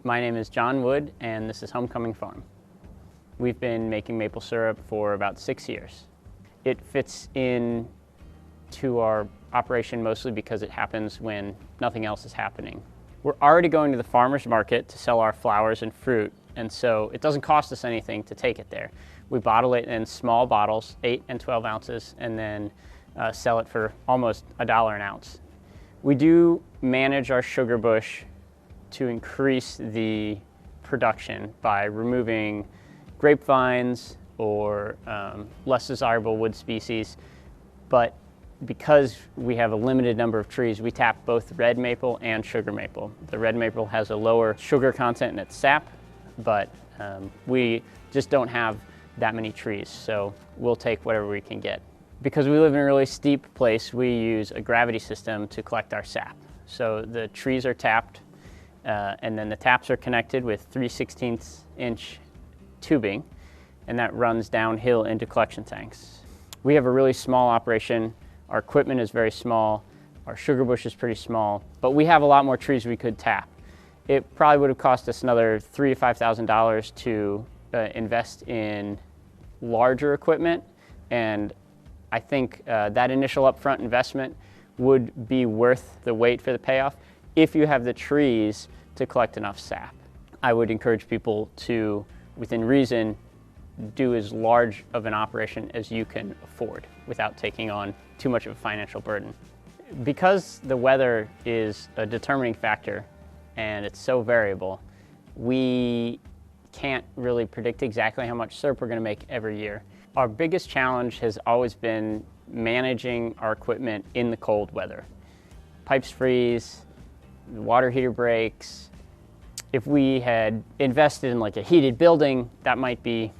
My name is John Wood, and this is Homecoming Farm. We've been making maple syrup for about 6 years. It fits in to our operation mostly because it happens when nothing else is happening. We're already going to the farmer's market to sell our flowers and fruit, and so it doesn't cost us anything to take it there. We bottle it in small bottles, 8 and 12 ounces, and then sell it for almost $1 an ounce. We do manage our sugar bush to increase the production by removing grapevines or less desirable wood species, but because we have a limited number of trees, we tap both red maple and sugar maple. The red maple has a lower sugar content in its sap, but we just don't have that many trees, so we'll take whatever we can get. Because we live in a really steep place, we use a gravity system to collect our sap. So the trees are tapped, and then the taps are connected with 3/16 inch tubing, and that runs downhill into collection tanks. We have a really small operation. Our equipment is very small. Our sugar bush is pretty small, but we have a lot more trees we could tap. It probably would have cost us another $3,000 to $5,000 to invest in larger equipment, and I think that initial upfront investment would be worth the wait for the payoff if you have the trees to collect enough sap. I would encourage people to, within reason, do as large of an operation as you can afford without taking on too much of a financial burden. Because the weather is a determining factor and it's so variable, we can't really predict exactly how much syrup we're going to make every year. Our biggest challenge has always been managing our equipment in the cold weather. Pipes freeze, the water heater breaks. If we had invested in like a heated building, that might be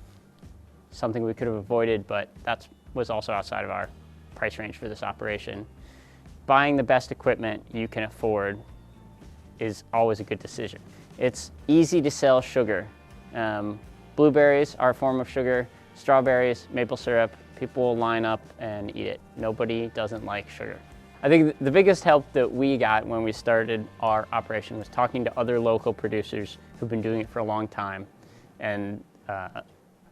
something we could have avoided, but that was also outside of our price range for this operation. Buying the best equipment you can afford is always a good decision. It's easy to sell sugar. Blueberries are a form of sugar, strawberries, maple syrup, people will line up and eat it. Nobody doesn't like sugar. I think the biggest help that we got when we started our operation was talking to other local producers who've been doing it for a long time and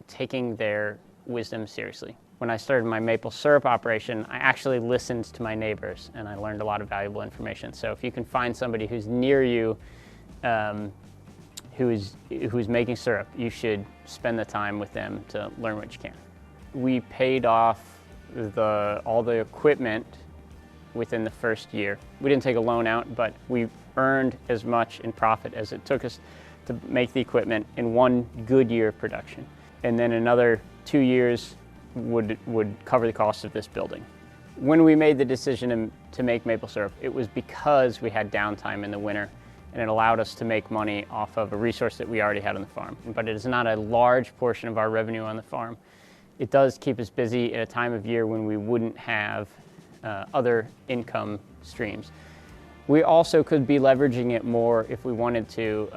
taking their wisdom seriously. When I started my maple syrup operation, I actually listened to my neighbors and I learned a lot of valuable information. So if you can find somebody who's near you who's making syrup, you should spend the time with them to learn what you can. We paid off all the equipment within the first year. We didn't take a loan out, but we earned as much in profit as it took us to make the equipment in one good year of production. And then another 2 years would cover the cost of this building. When we made the decision to make maple syrup, it was because we had downtime in the winter, and it allowed us to make money off of a resource that we already had on the farm. But it is not a large portion of our revenue on the farm. It does keep us busy at a time of year when we wouldn't have other income streams. We also could be leveraging it more if we wanted to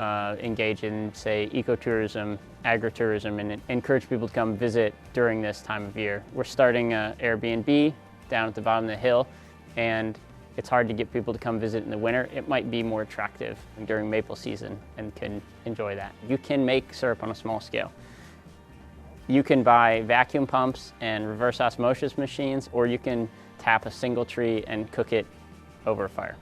engage in, say, ecotourism, agritourism, and encourage people to come visit during this time of year. We're starting an Airbnb down at the bottom of the hill, and it's hard to get people to come visit in the winter. It might be more attractive during maple season and can enjoy that. You can make syrup on a small scale. You can buy vacuum pumps and reverse osmosis machines, or you can tap a single tree and cook it over a fire.